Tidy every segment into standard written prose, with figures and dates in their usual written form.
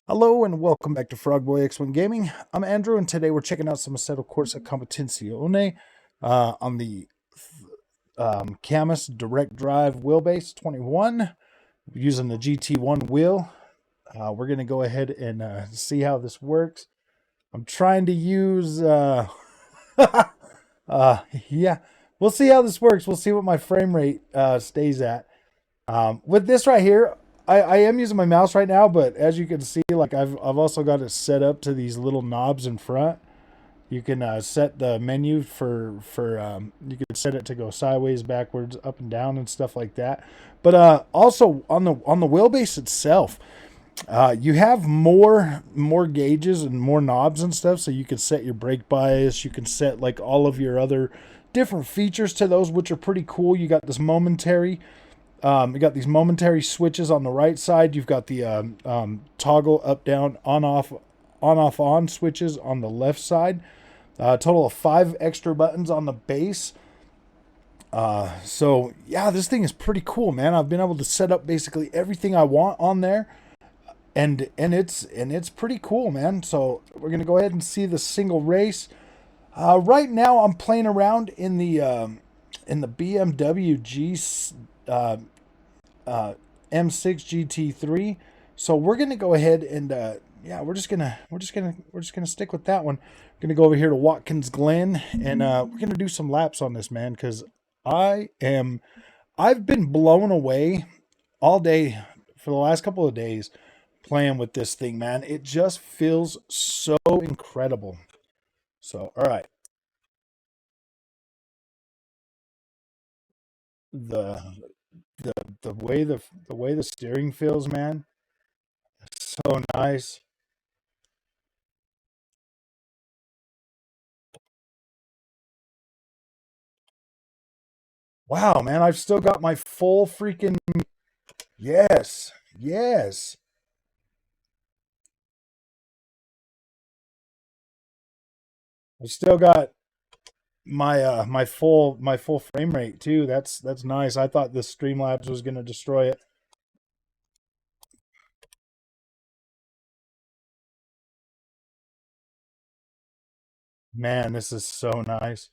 Hello and welcome back to Frogboy X1 Gaming. I'm Andrew, and today we're checking out some Assetto Corsa Competizione on the CAMMUS Direct Drive Wheelbase 21 using the GT1 wheel. We're going to go ahead and see how this works. I'm trying to use, yeah, we'll see how this works. We'll see what my frame rate stays at. With this right here, I am using my mouse right now, but as you can see, like I've also got it set up to these little knobs in front. You can set the menu for you can set it to go sideways, backwards, up and down, and stuff like that. But also on the wheelbase itself, you have more gauges and more knobs and stuff, so you can set your brake bias. You can set like all of your other different features to those, which are pretty cool. You got this momentary. You got these momentary switches on the right side. You've got the toggle up, down, on, off, on switches on the left side. Total of 5 extra buttons on the base. So yeah, this thing is pretty cool, man. I've been able to set up basically everything I want on there, and it's pretty cool, man. So we're gonna go ahead and see the single race. Right now, I'm playing around in the BMW uh, uh, M6 GT3. So we're gonna go ahead and yeah, we're just gonna stick with that one. We're gonna go over here to Watkins Glen, and we're gonna do some laps on this, man, because I am I've been blown away all day for the last couple of days playing with this thing, man. It just feels so incredible. So all right, the the the way the steering feels, man, so nice. Wow, man, I've still got my full freaking yes, yes. I still got my full frame rate too. That's nice. I thought the Streamlabs was gonna destroy it. Man, this is so nice.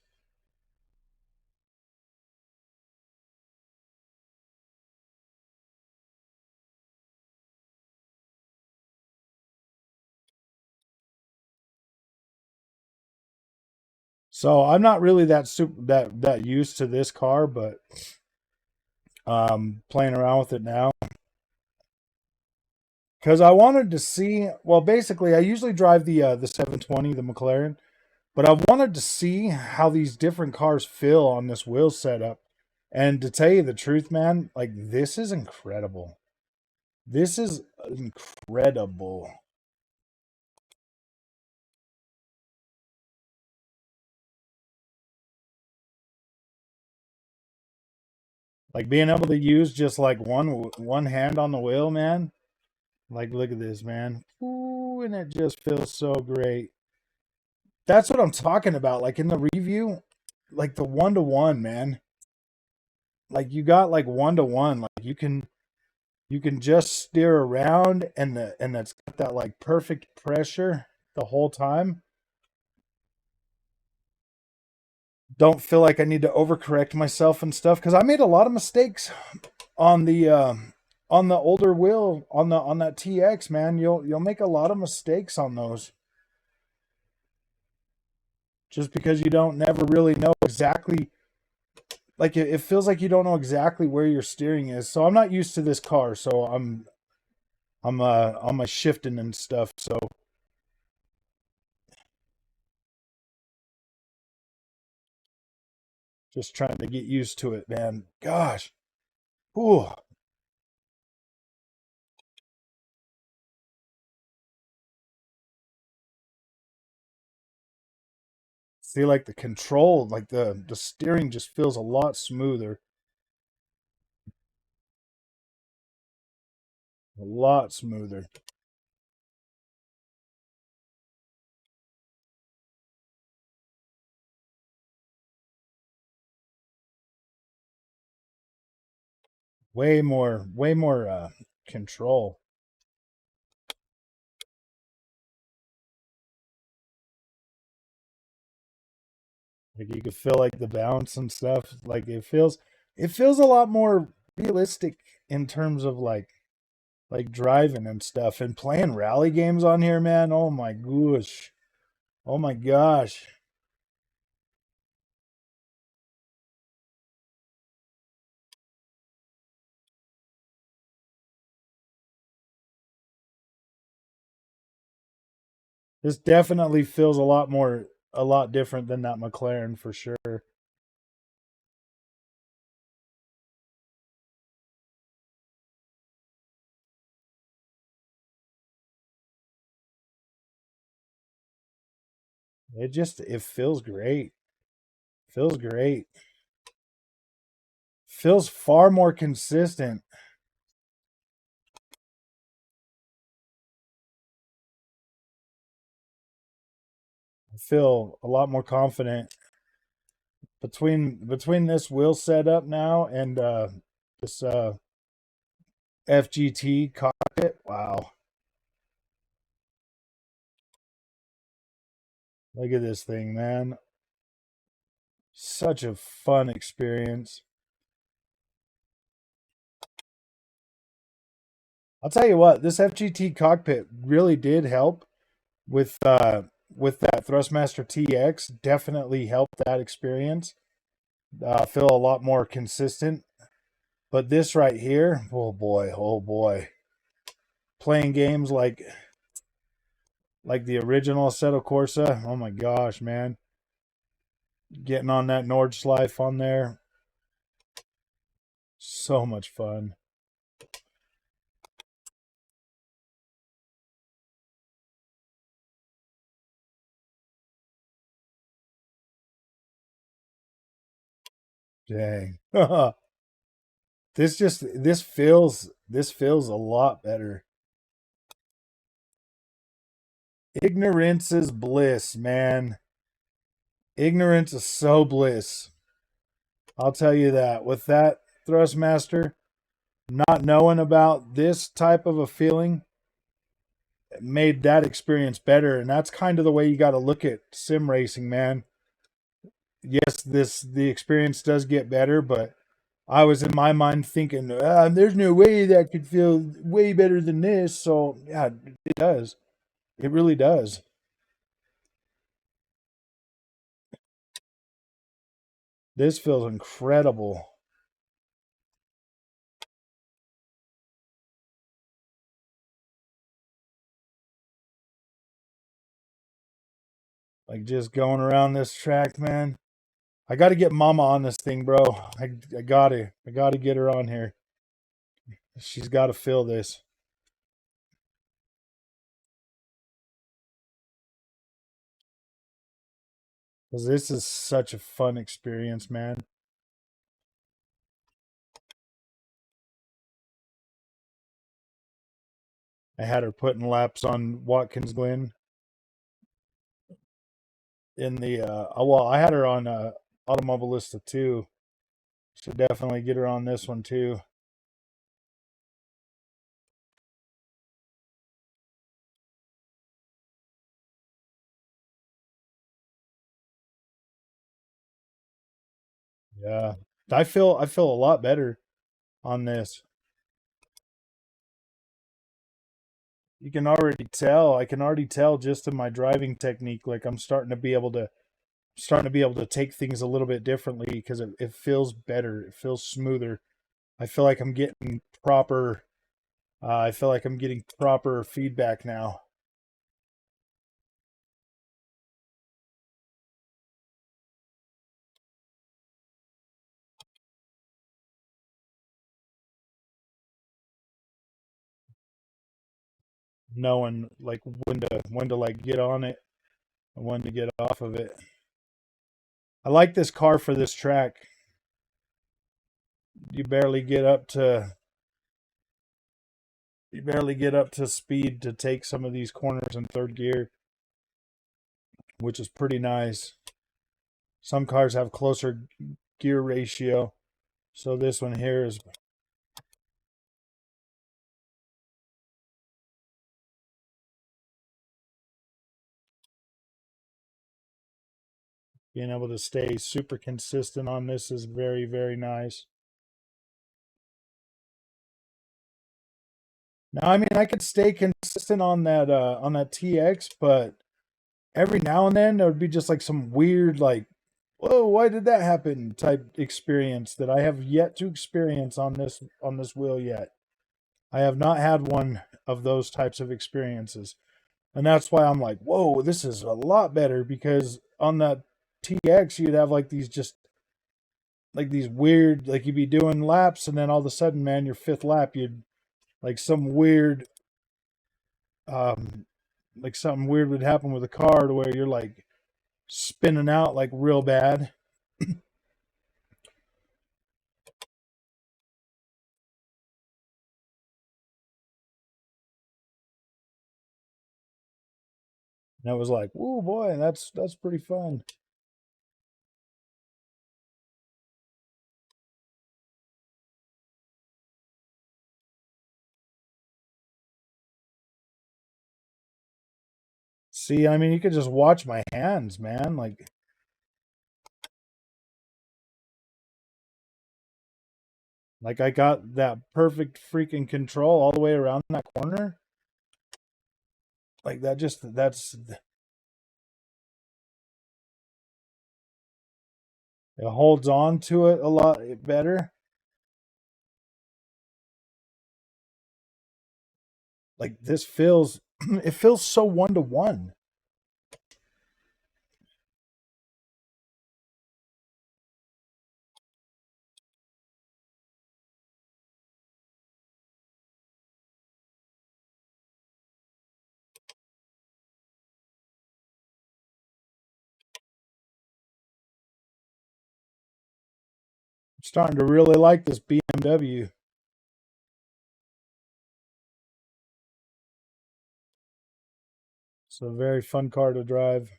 So I'm not really that used to this car, but playing around with it now because I wanted to see. Well, basically, I usually drive the 720, the McLaren, but I wanted to see how these different cars feel on this wheel setup. And to tell you the truth, man, like this is incredible. This is incredible. Like being able to use just like one hand on the wheel, man. Like look at this, man. Ooh, and it just feels so great. That's what I'm talking about. Like in the review, like the 1-to-1, man. Like you got like 1-to-1. Like you can just steer around, and that's got that like perfect pressure the whole time. Don't feel like I need to overcorrect myself and stuff because I made a lot of mistakes on the older wheel on that TX, man. You'll make a lot of mistakes on those just because you don't never really know exactly. Like it feels like you don't know exactly where your steering is. So I'm not used to this car, so I'm on my shifting and stuff. So just trying to get used to it, man. Gosh, ooh. See, like the control, like the steering just feels a lot smoother, a lot smoother. Way more control. Like you could feel like the bounce and stuff. Like it feels a lot more realistic in terms of like driving and stuff and playing rally games on here, man. Oh my gosh. Oh my gosh. This definitely feels a lot different than that McLaren for sure. It feels great. Feels great. Feels far more consistent. I feel a lot more confident between this wheel setup now and this FGT cockpit. Wow. Look at this thing, man. Such a fun experience. I'll tell you what, this FGT cockpit really did help with that Thrustmaster TX. Definitely helped that experience. Feel a lot more consistent. But this right here, oh boy, playing games like the original Assetto Corsa. Oh my gosh, man, getting on that Nordschleife on there, so much fun. Dang. This feels a lot better. Ignorance is bliss, man. Ignorance is so bliss. I'll tell you that. With that Thrustmaster, not knowing about this type of a feeling made that experience better. And that's kind of the way you got to look at sim racing, man. Yes, the experience does get better, but I was in my mind thinking, there's no way that could feel way better than this. So yeah, it does. It really does. This feels incredible. Like just going around this track, man. I got to get Mama on this thing, bro. I gotta get her on here. She's got to feel this because this is such a fun experience, man. I had her putting laps on Watkins Glen in the well, I had her on Automobilista too. Should definitely get her on this one too. Yeah. I feel a lot better on this. You can already tell. I can already tell just in my driving technique like I'm starting to be able to take things a little bit differently because it feels better. It feels smoother. I feel like I'm getting proper I feel like I'm getting proper feedback now, knowing like when to like get on it and when to get off of it. I like this car for this track. You barely get up to you barely get up to speed to take some of these corners in third gear, which is pretty nice. Some cars have closer gear ratio, so this one here is Being able to stay super consistent on this is very, very nice. Now, I mean, I could stay consistent on that TX, but every now and then there would be just like some weird like, whoa, why did that happen type experience that I have yet to experience on this wheel yet. I have not had one of those types of experiences. And that's why I'm like, whoa, this is a lot better, because on that TX you'd have like these just like these weird, like you'd be doing laps and then all of a sudden, man, your fifth lap you'd like some weird um like something weird would happen with the car to where you're like spinning out like real bad. And I was like, "Whoa, boy, that's pretty fun." See, I mean, you could just watch my hands, man. Like I got that perfect freaking control all the way around that corner. Like that just that's it holds on to it a lot better. Like this feels it feels so 1 to 1. I'm starting to really like this BMW. It's a very fun car to drive.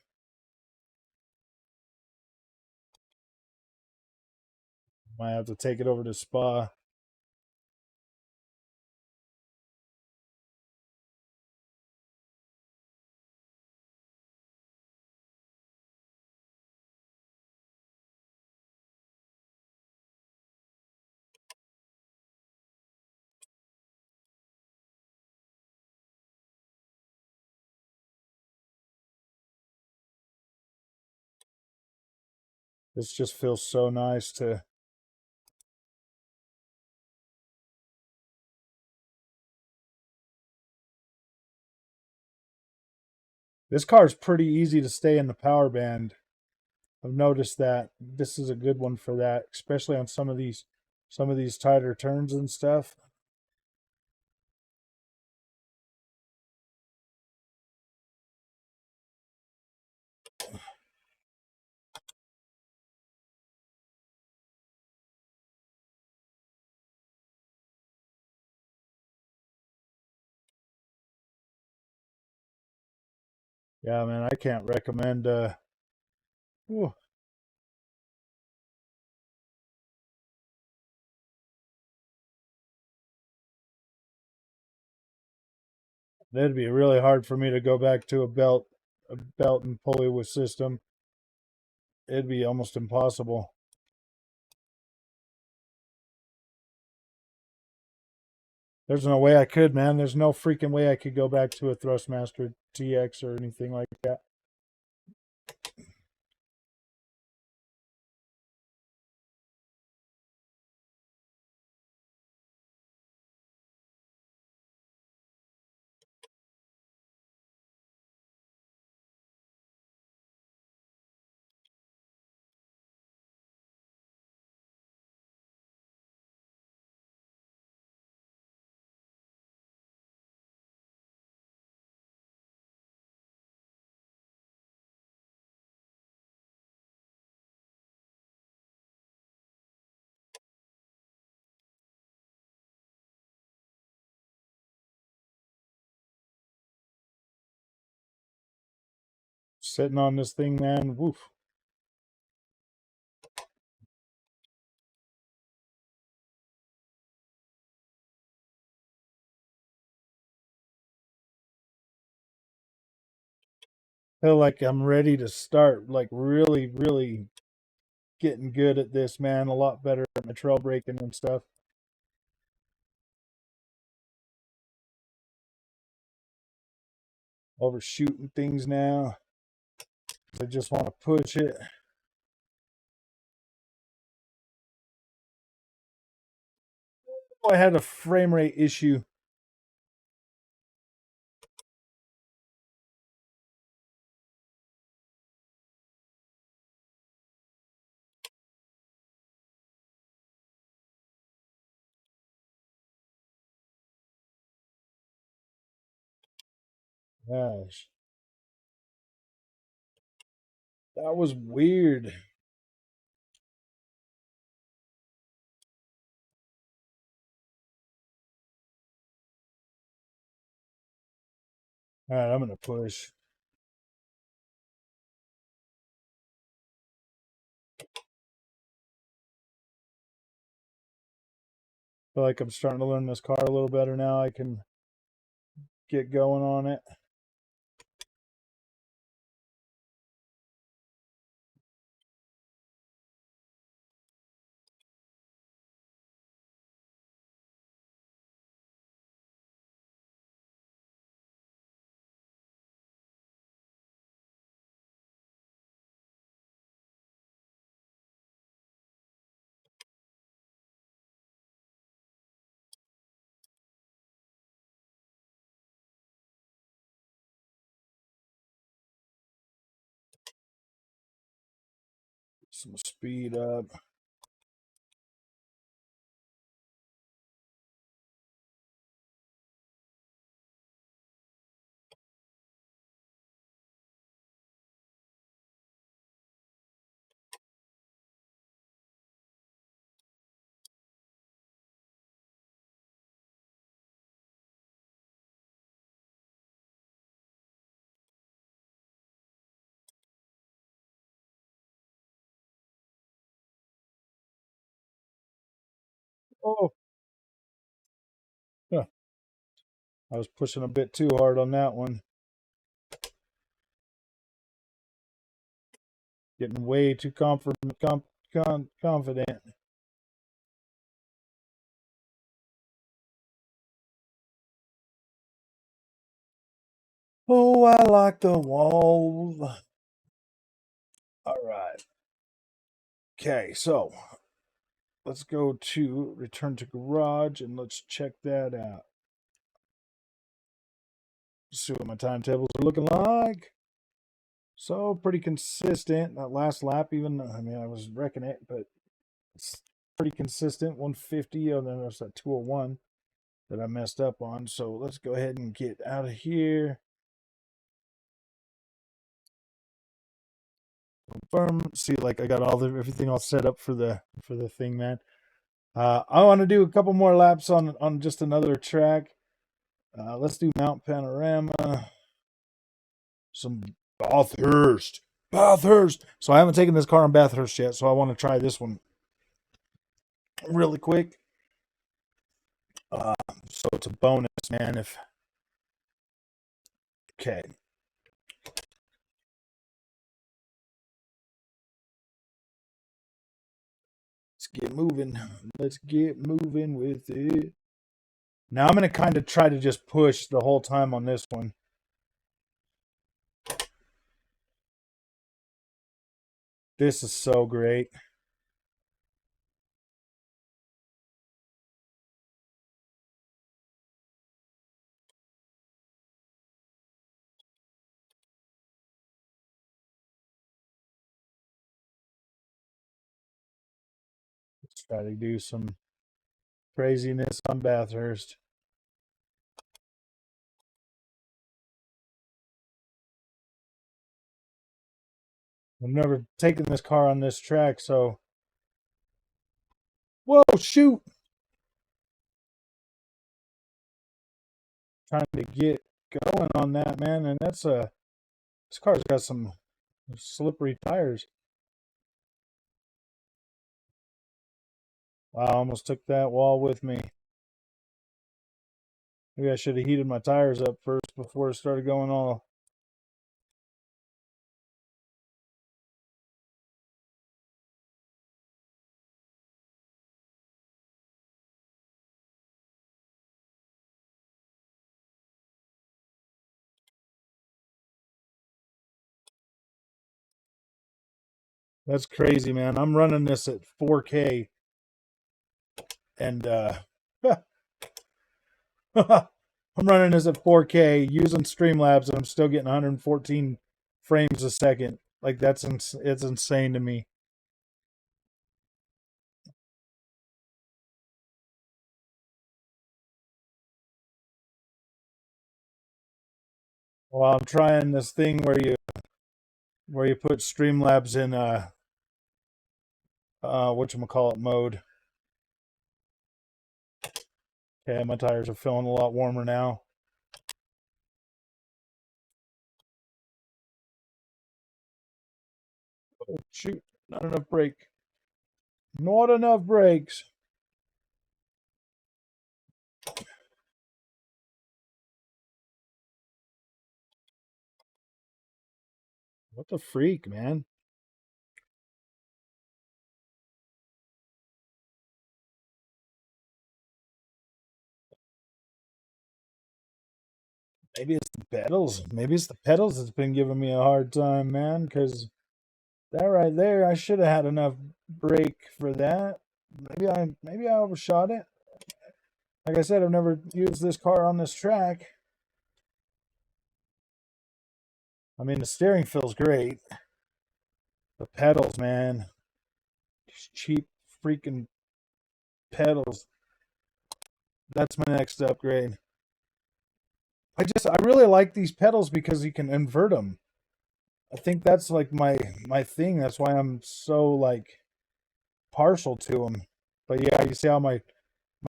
Might have to take it over to Spa. This just feels so nice to. This car is pretty easy to stay in the power band. I've noticed that this is a good one for that, especially on some of these tighter turns and stuff. Yeah, man, I can't recommend whew, that'd be really hard for me to go back to a belt and pulley with system. It'd be almost impossible. There's no way I could, man. There's no freaking way I could go back to a Thrustmaster TX or anything like that. Sitting on this thing, man. Woof. Feel like I'm ready to start, like really, really getting good at this, man. A lot better at my trail breaking and stuff. Overshooting things now. I just want to push it. Oh, I had a frame rate issue. Gosh, that was weird. All right, I'm gonna push. Feel like I'm starting to learn this car a little better now. I can get going on it. Some speed up. Oh, huh. I was pushing a bit too hard on that one. Getting way too confident. Oh, I like the walls. All right. Okay, so let's go to return to garage and let's check that out. See what my timetables are looking like. So pretty consistent. That last lap, even I mean I was wrecking it, but it's pretty consistent. 150, and then there's that 201 that I messed up on. So let's go ahead and get out of here. Confirm. See, like I got everything all set up for the thing, man. I want to do a couple more laps on just another track. Let's do Mount Panorama. Some Bathurst. Bathurst. So I haven't taken this car on Bathurst yet, so I want to try this one really quick. So it's a bonus, man. If okay, let's get moving. Let's get moving with it. Now I'm gonna kind of try to just push the whole time on this one. This is so great. Let's try to do some craziness on Bathurst. I've never taken this car on this track, so whoa, shoot! Trying to get going on that, man, and that's a this car's got some slippery tires. Wow, I almost took that wall with me. Maybe I should have heated my tires up first before it started going all That's crazy, man. I'm running this at 4K and I'm running this at 4K using Streamlabs and I'm still getting 114 frames a second. Like it's insane to me. Well, I'm trying this thing where you put Streamlabs in whatchamacallit mode. Okay, my tires are feeling a lot warmer now. Oh shoot, not enough brake. Not enough brakes. What the freak, man? Maybe it's the pedals. Maybe it's the pedals that's been giving me a hard time, man. Because that right there, I should have had enough brake for that. Maybe I overshot it. Like I said, I've never used this car on this track. I mean, the steering feels great. The pedals, man, these cheap freaking pedals. That's my next upgrade. I really like these pedals because you can invert them. I think that's like my thing. That's why I'm so like partial to them. But yeah, you see how my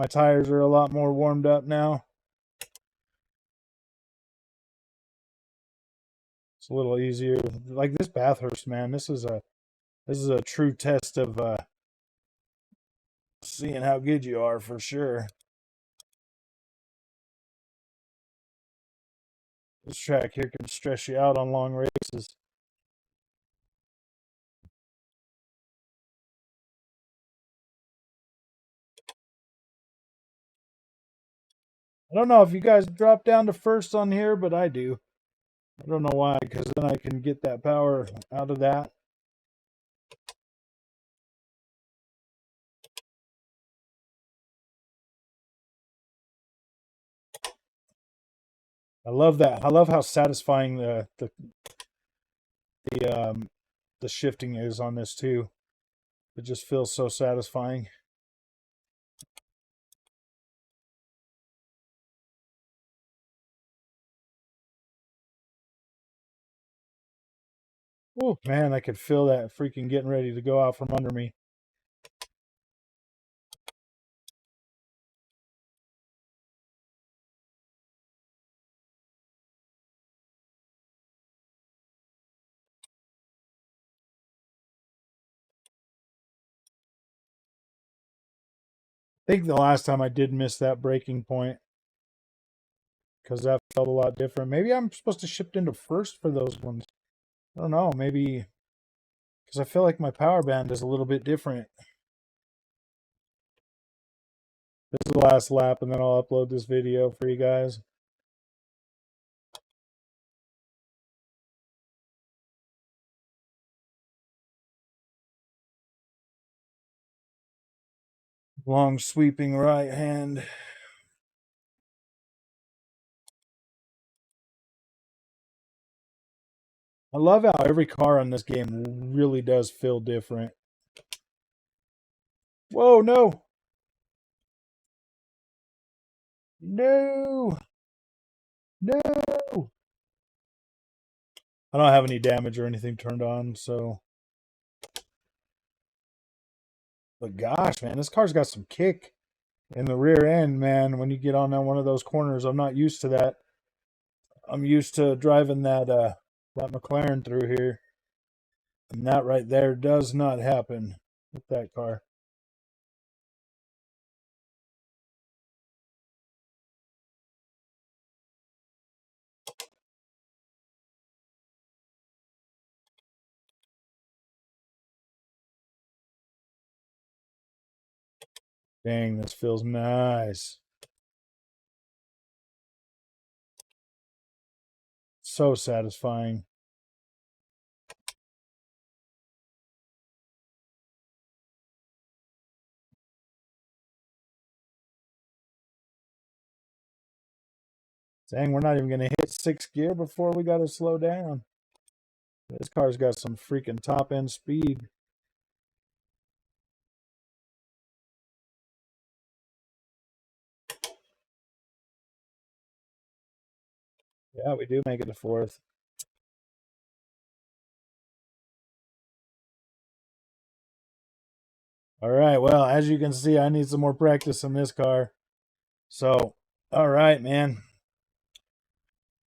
tires are a lot more warmed up now. It's a little easier. Like this Bathurst, man. This is a true test of seeing how good you are for sure. This track here can stress you out on long races. I don't know if you guys drop down to first on here, but I do. I don't know why, because then I can get that power out of that. I love that. I love how satisfying the the shifting is on this too. It just feels so satisfying. Oh man, I could feel that freaking getting ready to go out from under me. I think the last time I did miss that breaking point because that felt a lot different. Maybe I'm supposed to shift into first for those ones. I don't know. Maybe because I feel like my power band is a little bit different. This is the last lap, and then I'll upload this video for you guys. Long sweeping right hand. I love how every car on this game really does feel different. Whoa, no. No. No. I don't have any damage or anything turned on, so. But gosh, man, this car's got some kick in the rear end, man. When you get on one of those corners, I'm not used to that. I'm used to driving that McLaren through here, and that right there does not happen with that car. Dang, this feels nice. So satisfying. Dang, we're not even going to hit 6th gear before we got to slow down. This car's got some freaking top end speed. Yeah, we do make it to 4th. All right, well, as you can see, I need some more practice in this car. So, all right, man.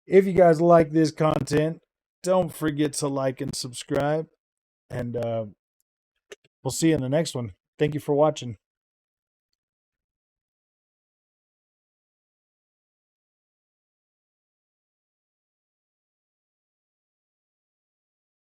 If you guys like this content, don't forget to like and subscribe. And we'll see you in the next one. Thank you for watching.